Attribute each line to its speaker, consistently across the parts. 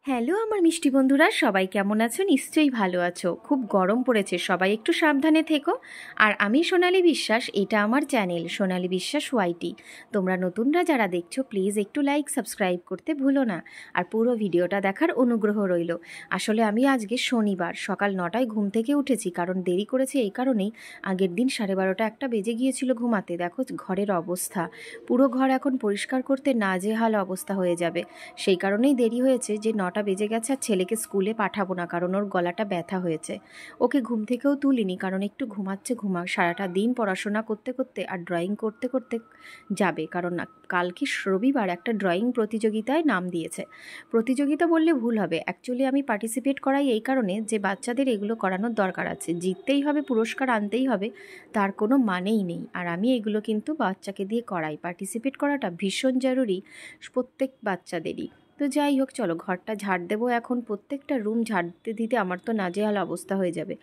Speaker 1: Hello আমার মিষ্টি বন্ধুরা, সবাই কেমন আছো? নিশ্চয়ই ভালো আছো। খুব গরম পড়েছে, সবাই একটু সাবধানে থেকো। আর আমি সোনালী বিশ্বাস, এটা আমার চ্যানেল সোনালী বিশ্বাস ওয়াইটি। তোমরা নতুনরা যারা দেখছো প্লিজ একটু লাইক সাবস্ক্রাইব করতে ভুলো না, আর পুরো ভিডিওটা দেখার অনুগ্রহ রইল। আসলে আমি আজকে শনিবার সকাল 9টায় ঘুম থেকে উঠেছি, কারণ দেরি করেছি এই কারণেই, আগের দিন 12:30 একটা বেজে গিয়েছিল ঘুমাতে। দেখো ঘরের অবস্থা, পুরো ঘর এখন পরিষ্কার করতে নাজেহাল অবস্থা হয়ে যাবে। সেই কারণেই দেরি হয়েছে, যে 9টা বেজে গেছে। আর ছেলেকে স্কুলে পাঠাবো না, কারণ ওর গলাটা ব্যথা হয়েছে। ওকে ঘুম থেকেও তুলিনি, কারণ একটু ঘুমাচ্ছে, সারাটা দিন পড়াশোনা করতে করতে আর ড্রয়িং করতে করতে যাবে। কারণ কালকে রবিবার একটা ড্রয়িং প্রতিযোগিতায় নাম দিয়েছে। প্রতিযোগিতা বললে ভুল হবে, অ্যাকচুয়ালি আমি পার্টিসিপেট করাই এই কারণে যে বাচ্চাদের এগুলো করানোর দরকার আছে। জিততেই হবে, পুরস্কার আনতেই হবে, তার কোনো মানেই নেই। আর আমি এগুলো কিন্তু বাচ্চাকে দিয়ে করাই। পার্টিসিপেট করাটা ভীষণ জরুরি প্রত্যেক বাচ্চাদেরই। তো যাই হোক, চলো ঘরটা ঝাড় দেবো এখন। প্রত্যেকটা রুম ঝাড়তে দিতে আমার তো নাজেহাল অবস্থা হয়ে যাবে।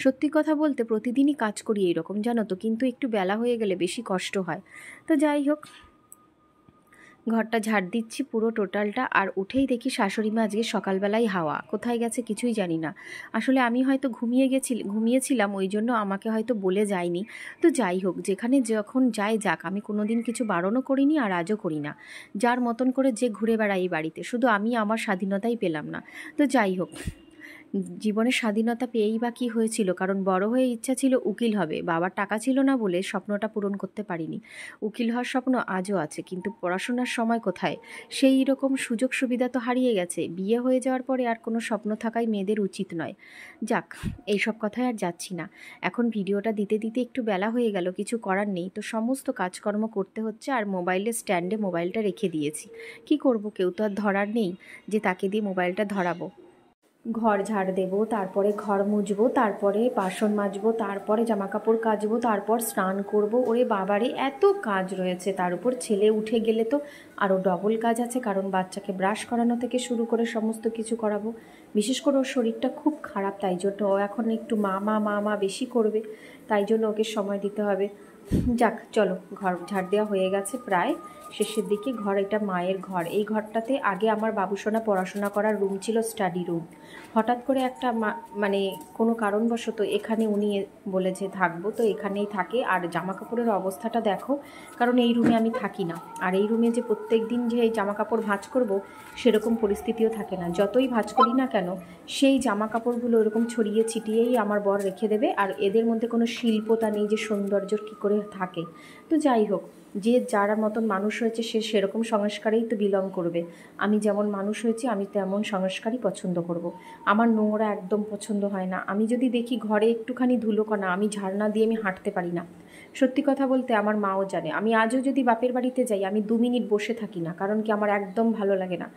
Speaker 1: সত্যি কথা বলতে প্রতিদিনই কাজ করি এইরকম, জানো তো, কিন্তু একটু বেলা হয়ে গেলে বেশি কষ্ট হয়। তো যাই হোক, ঘরটা ঝাড় দিচ্ছি পুরো টোটালটা। আর উঠেই দেখি শাশুড়ি মা আজকে সকালবেলায় হাওয়া, কোথায় গেছে কিছুই জানি না। আসলে আমি হয়তো ঘুমিয়েছিলাম, ওই জন্য আমাকে হয়তো বলে যায়নি। তো যাই হোক, যেখানে যখন যাই যাক, আমি কোনো দিন কিছু বারণও করিনি আর আজও করি না। যার মতন করে যে ঘুরে বেড়াই এই বাড়িতে, শুধু আমি আমার স্বাধীনতাই পেলাম না। তো যাই হোক, জীবনের স্বাধীনতা পেয়েই বা কী হয়েছিল, কারণ বড় হয়ে ইচ্ছা ছিল উকিল হবে। বাবার টাকা ছিল না বলে স্বপ্নটা পূরণ করতে পারিনি। উকিল হওয়ার স্বপ্ন আজও আছে, কিন্তু পড়াশোনার সময় কোথায়, সেই রকম সুযোগ সুবিধা তো হারিয়ে গেছে। বিয়ে হয়ে যাওয়ার পরে আর কোনো স্বপ্ন থাকাই মেয়েদের উচিত নয়। যাক, এইসব কথায় আর যাচ্ছি না। এখন ভিডিওটা দিতে দিতে একটু বেলা হয়ে গেল, কিছু করার নেই, তো সমস্ত কাজকর্ম করতে হচ্ছে। আর মোবাইলের স্ট্যান্ডে মোবাইলটা রেখে দিয়েছি। কি করব, কেউ তো আর ধরার নেই যে তাকে দিয়ে মোবাইলটা ধরাবো। ঘর ঝাড় দেবো, তারপরে ঘর মুছবো, তারপরে বাসন মাজবো, তারপরে জামাকাপড় কাচবো, তারপর স্নান করব। ওরে বাবারে, এত কাজ রয়েছে। তার উপর ছেলে উঠে গেলে তো আরও ডবল কাজ আছে, কারণ বাচ্চাকে ব্রাশ করানো থেকে শুরু করে সমস্ত কিছু করাবো। বিশেষ করে ওর শরীরটা খুব খারাপ, তাই জন্য ও এখন একটু মা বেশি করবে, তাই জন্য ওকে সময় দিতে হবে। যাক চলো, ঘর ঝাড় দেওয়া হয়ে গেছে প্রায় শেষের দিকে। এটা মায়ের ঘর। এই ঘরটাতে আগে আমার বাবুসোনা পড়াশোনা করার রুম ছিল, স্টাডি রুম। হঠাৎ করে একটা মানে কোনো কারণবশত এখানে উনি বলেছে থাকবো, তো এখানেই থাকে। আর জামা কাপড়ের অবস্থাটা দেখো, কারণ এই রুমে আমি থাকি না। আর এই রুমে যে প্রত্যেক দিন যে জামা কাপড় ভাঁজ করবো, সেরকম পরিস্থিতিও থাকে না। যতই ভাঁজ করি না কেন, সেই জামা কাপড়গুলো এরকম ছড়িয়ে ছিটিয়েই আমার বর রেখে দেবে। আর এদের মধ্যে কোনো শিল্পতা নেই যে সৌন্দর্য কী করে থাকে। তো যাই হোক, যে যার মতন মানুষ হয়েছে সে সেরকম সংস্কারেই তো বিলং করবে। আমি যেমন মানুষ হয়েছি আমি তেমন সংস্কারই পছন্দ করব। আমার নোংরা একদম পছন্দ হয় না। আমি যদি দেখি ঘরে একটুখানি ধুলোকণা, আমি ঝাড় না দিয়ে আমি হাঁটতে পারি না। সত্যি কথা বলতে আমার মাও জানে, আমি আজও যদি বাপের বাড়িতে যাই আমি 2 মিনিট বসে থাকি না, কারণ কি আমার একদম ভালো লাগে না।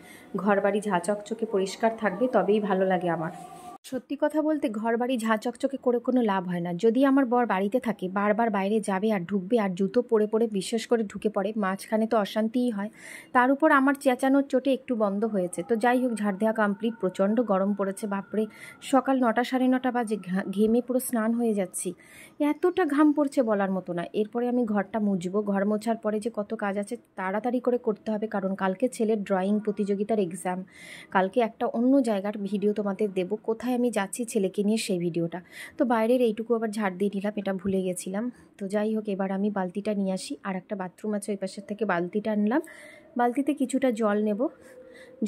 Speaker 1: ঘর বাড়ি ঝাঁ চকচকে পরিষ্কার থাকবে তবেই ভালো লাগে আমার। সত্যি কথা বলতে ঘরবাড়ি ঝাঁ চকচকে করে কোনো লাভ হয় না। যদি আমার বর বাড়িতে থাকে, বারবার বাইরে যাবে আর ঢুকবে, আর জুতো পরে পরে বিশেষ করে ঢুকে পড়ে, মাঝখানে তো অশান্তিই হয়। তার উপর আমার চেঁচানোর চোটে একটু বন্ধ হয়েছে। তো যাই হোক, ঝাড় দেওয়া কমপ্লিট। প্রচণ্ড গরম পড়েছে, বাপরে। সকাল 9টা 9:30 বাজে, ঘেমে পুরো স্নান হয়ে যাচ্ছি। এতটা ঘাম পড়ছে বলার মতো না। এরপরে আমি ঘরটা মুছবো। ঘর মোছার পরে যে কত কাজ আছে তাড়াতাড়ি করে করতে হবে, কারণ কালকে ছেলের ড্রয়িং প্রতিযোগিতার এক্সাম। কালকে একটা অন্য জায়গার ভিডিও তোমাদের দেবো, কোথায় আমি যাচ্ছি ছেলেকে নিয়ে, সেই ভিডিওটা। তো বাইরের এইটুকু আবার ঝাড় দিয়ে নিলাম, এটা ভুলে গেছিলাম। তো যাই হোক, এবার আমি বালতিটা নিয়ে আসি। আর একটা বাথরুম আছে ওই পাশের থেকে, বালতিটা আনলাম। বালতিতে কিছুটা জল নেব,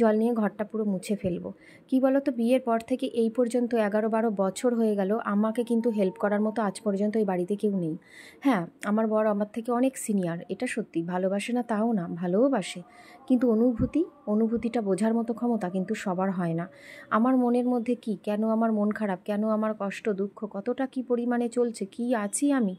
Speaker 1: জল নিয়ে ঘরটা পুরো মুছে ফেলবো। কি বলো তো, বিয়ের পর থেকে এই পর্যন্ত 11-12 বছর হয়ে গেল, আমাকে কিন্তু হেল্প করার মতো আজ পর্যন্ত এই বাড়িতে কেউ নেই। হ্যাঁ, আমার বর আমার থেকে অনেক সিনিয়র, এটা সত্যি। ভালোবাসে না তাও না, ভালোও বাসে, কিন্তু অনুভূতিটা বোঝার মতো ক্ষমতা কিন্তু সবার হয় না। আমার মনের মধ্যে কি, কেন আমার মন খারাপ, কেন আমার কষ্ট দুঃখ কতটা কী পরিমাণে চলছে, কি আছি আমি,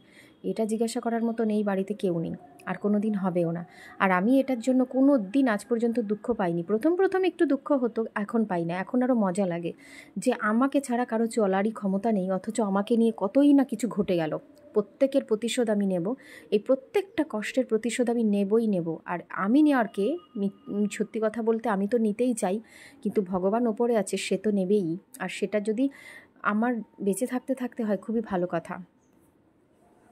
Speaker 1: এটা জিজ্ঞাসা করার মতো নেই বাড়িতে কেউ নেই, আর কোনো দিন হবেও না। আর আমি এটার জন্য কোনো দিন আজ পর্যন্ত দুঃখ পাইনি। প্রথম একটু দুঃখ হতো, এখন পাই না। এখন আরও মজা লাগে যে আমাকে ছাড়া কারো চলারই ক্ষমতা নেই, অথচ আমাকে নিয়ে কতই না কিছু ঘটে গেল। প্রত্যেকের প্রতিশোধ আমি নেব, এই প্রত্যেকটা কষ্টের প্রতিশোধ আমি নেব। আর আমি নেওয়ার কে, সত্যি কথা বলতে আমি তো নিতেই চাই, কিন্তু ভগবান ওপরে আছে, সে তো নেবেই। আর সেটা যদি আমার বেঁচে থাকতে থাকতে হয়, খুবই ভালো কথা।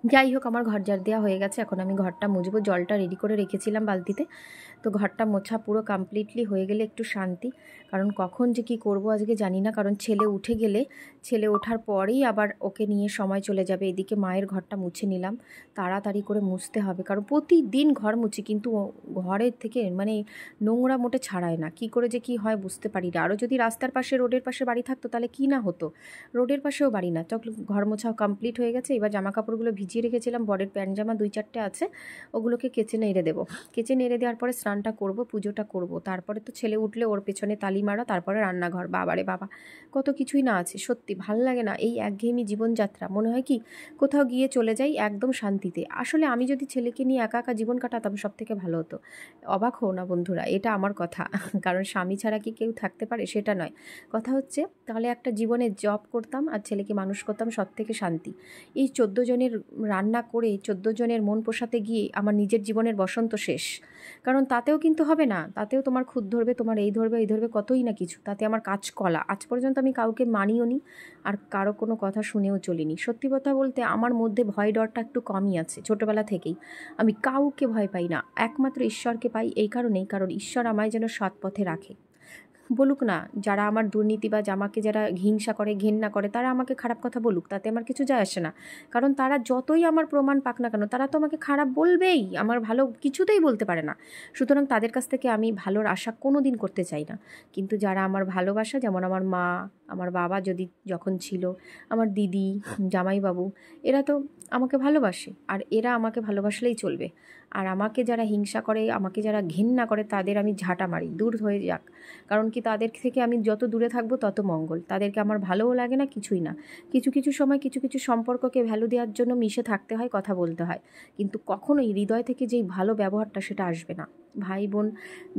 Speaker 1: যাই হোক, আমার ঘর ঝাড় দেওয়া হয়ে গেছে, এখন আমি ঘরটা মুছবো। জলটা রেডি করে রেখেছিলাম বালতিতে, তো ঘরটা মোছা পুরো কমপ্লিটলি হয়ে গেলে একটু শান্তি। কারণ কখন যে কী করবো আজকে জানি না, কারণ ছেলে উঠে গেলে, ছেলে ওঠার পরেই আবার ওকে নিয়ে সময় চলে যাবে। এদিকে মায়ের ঘরটা মুছে নিলাম, তাড়াতাড়ি করে মুছতে হবে, কারণ প্রতিদিন ঘর মুছি কিন্তু ঘরের থেকে মানে নোংরা মোটে ছাড়ায় না। কি করে যে কি হয় বুঝতে পারি না। আরও যদি রাস্তার পাশে, রোডের পাশে বাড়ি থাকতো তাহলে কি না হতো, রোডের পাশেও বাড়ি না। ঘর মোছাও কমপ্লিট হয়ে গেছে। এবার জামা কাপড়গুলো ভিজিয়ে রেখেছিলাম, বরের প্যান্ট জামা 2-4টে আছে, ওগুলোকে কেচে নেড়ে দেবো। কেচে নেড়ে দেওয়ার পরে স্নানটা করব, পুজোটা করব, তারপরে তো ছেলে উঠলে ওর পেছনে তালি মারা, তারপরে রান্নাঘর। বাবারে বাবা, কত কিছুই না আছে। সত্যি ভাল লাগে না এই একঘেয়েমি জীবনযাত্রা। মনে হয় কি কোথাও গিয়ে চলে যাই একদম শান্তিতে। আসলে আমি যদি ছেলেকে নিয়ে একা একা জীবন কাটাতাম সব থেকে ভালো হতো। অবাক হও না বন্ধুরা, এটা আমার কথা। কারণ স্বামী ছাড়া কি কেউ থাকতে পারে সেটা নয়, কথা হচ্ছে তাহলে একটা জীবনে জব করতাম আর ছেলেকে মানুষ করতাম, সব থেকে শান্তি। এই 14 জনের রান্না করে 14 জনের মন পোষাতে গিয়ে আমার নিজের জীবনের বসন্ত শেষ। কারণ তাতেও কিন্তু হবে না, তাতেও তোমার খুদ ধরবে, তোমার এই ধরবে এই ধরবে, কতই না কিছু। তাতে আমার কাজ কলা। আজ পর্যন্ত আমি কাউকে মানিও নি, আর কারো কোনো কথা শুনেও চলিনি। সত্যি কথা বলতে আমার মধ্যে ভয় ডরটা একটু কমই আছে ছোটোবেলা থেকেই। আমি কাউকে ভয় পাই না, একমাত্র ঈশ্বরকে পাই। এই কারণেই, কারণ ঈশ্বর আমায় যেন সৎ পথে রাখে। বলুক না যারা আমার দুর্নীতিবাজ, আমাকে যারা হিংসা করে, ঘেন্না করে, তারা আমাকে খারাপ কথা বলুক, তাতে আমার কিছু যায় আসে না। কারণ তারা যতই আমার প্রমাণ পাক না কেন, তারা তো আমাকে খারাপ বলবেই, আমার ভালো কিছুতেই বলতে পারে না। সুতরাং তাদের কাছ থেকে আমি ভালোর আশা কোনো দিন করতে চাই না। কিন্তু যারা আমার ভালোবাসা, যেমন আমার মা, আমার বাবা যদি যখন ছিল, আমার দিদি, জামাইবাবু, এরা তো আমাকে ভালোবাসে, আর এরা আমাকে ভালোবাসলেই চলবে। আর আমাকে যারা হিংসা করে, আমাকে যারা ঘেন্না করে, তাদের আমি ঝাঁটা মারি, দূর হয়ে যাক। কারণ কি তাদের থেকে আমি যত দূরে থাকবো তত মঙ্গল। তাদেরকে আমার ভালোও লাগে না, কিছুই না। কিছু কিছু সময় কিছু কিছু সম্পর্ককে ভ্যালু দেওয়ার জন্য মিশে থাকতে হয়, কথা বলতে হয়, কিন্তু কখনোই হৃদয় থেকে যেই ভালো ব্যবহারটা সেটা আসবে না। ভাই বোন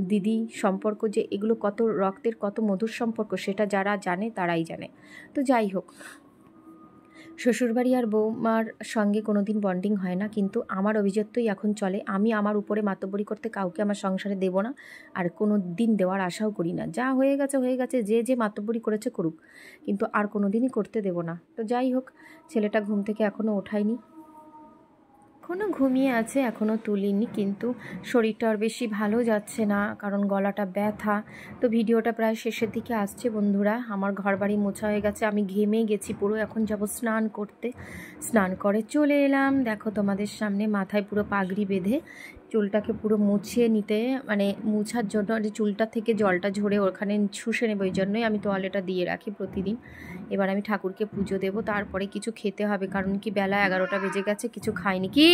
Speaker 1: দিদি সম্পর্ক যে এগুলো কত রক্তের, কত মধুর সম্পর্ক, সেটা যারা জানে তারাই জানে। তো যাই হোক, শ্বশুরবাড়ি আর বৌমার সঙ্গে কোনো দিন বন্ডিং হয় না, কিন্তু আমার অভিজাত্যই এখন চলে। আমি আমার উপরে মাতব্বরি করতে কাউকে আমার সংসারে দেব না, আর কোনো দিন দেওয়ার আশাও করি না। যা হয়ে গেছে হয়ে গেছে, যে যে মাতব্বরি করেছে করুক, কিন্তু আর কোনো দিনই করতে দেব না। তো যাই হোক, ছেলেটা ঘুম থেকে এখনও ওঠায়নি, এখনও ঘুমিয়ে আছে, এখনও তুলিনি, কিন্তু শরীরটা আর বেশি ভালো যাচ্ছে না, কারণ গলাটা ব্যথা। তো ভিডিওটা প্রায় শেষের দিকে আসছে বন্ধুরা। আমার ঘর বাড়ি মোছা হয়ে গেছে, আমি ঘেমে গেছি পুরো। এখন যাব স্নান করতে, স্নান করে চলে এলাম দেখো তোমাদের সামনে, মাথায় পুরো পাগড়ি বেঁধে চুলটাকে পুরো মুছিয়ে নিতে, মানে মুছার জন্য, যে চুলটা থেকে জলটা ঝরে ওখানে শুষে নেব, ওই জন্যই আমি তোয়ালেটা দিয়ে রাখি প্রতিদিন। এবার আমি ঠাকুরকে পুজো দেবো, তারপরে কিছু খেতে হবে, কারণ কি বেলা 11টা বেজে গেছে, কিছু খাইনি। কি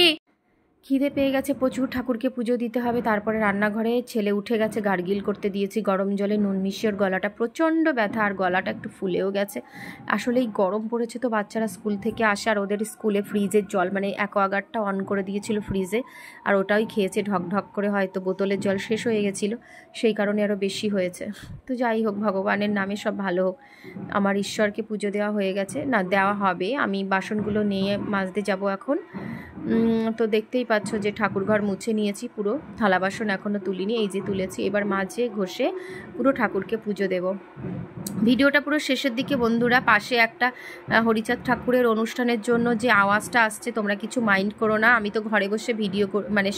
Speaker 1: খিদে পেয়ে গেছে প্রচুর, ঠাকুরকে পুজো দিতে হবে। তারপরে রান্নাঘরে ছেলে উঠে গেছে, গার্গিল করতে দিয়েছি গরম জলে নুন মিশিয়ে। ওর গলাটা প্রচণ্ড ব্যথা, আর গলাটা একটু ফুলেও গেছে। আসলেই গরম পড়েছে তো, বাচ্চারা স্কুল থেকে আসে, আর ওদের স্কুলে ফ্রিজের জল, মানে অ্যাকোয়াগার্ডটা অন করে দিয়েছিল ফ্রিজে, আর ওটাই খেয়েছে ঢক ঢক করে। হয়তো বোতলের জল শেষ হয়ে গেছিলো, সেই কারণে আরও বেশি হয়েছে। তো যাই হোক, ভগবানের নামে সব ভালো হোক। আমার ঈশ্বরকে পুজো দেওয়া হয়ে গেছে, না দেওয়া হবে, আমি বাসনগুলো নিয়ে মাজতে যাব এখন। তো দেখতেই পাচ্ছ যে ঠাকুরঘর মুছে নিয়েছি পুরো, থালা বাসন এখনও তুলিনি, এই যে তুলেছি। এবার মাজে ঘষে পুরো ঠাকুরকে পুজো দেব। ভিডিওটা পুরো শেষের দিকে বন্ধুরা। পাশে একটা হরিচাঁদ ঠাকুরের অনুষ্ঠানের জন্য যে আওয়াজটা আসছে, তোমরা কিছু মাইন্ড করো না, আমি তো ঘরে বসে ভিডিও মানে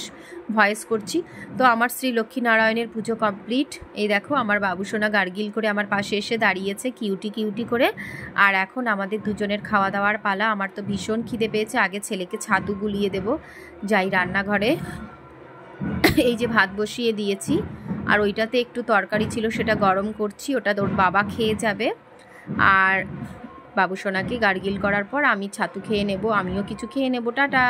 Speaker 1: ভয়েস করছি। তো আমার শ্রী লক্ষ্মীনারায়ণের পুজো কমপ্লিট। এই দেখো আমার বাবুসোনা গার্গিল করে আমার পাশে এসে দাঁড়িয়েছে কিউটি কিউটি করে। আর এখন আমাদের দুজনের খাওয়া দাওয়ার পালা। আমার তো ভীষণ খিদে পেয়েছে, আগে ছেলেকে ছাতু গুলিয়ে দেব। যাই রান্নাঘরে, এই যে ভাত বসিয়ে দিয়েছি, আর ওইটাতে একটু তরকারি ছিল, সেটা গরম করছি, ওটা ওর বাবা খেয়ে যাবে। আর বাবুসোনাকে গার্গিল করার পর আমি ছাতু খেয়ে নেব, আমিও কিছু খেয়ে নেব। টাটা।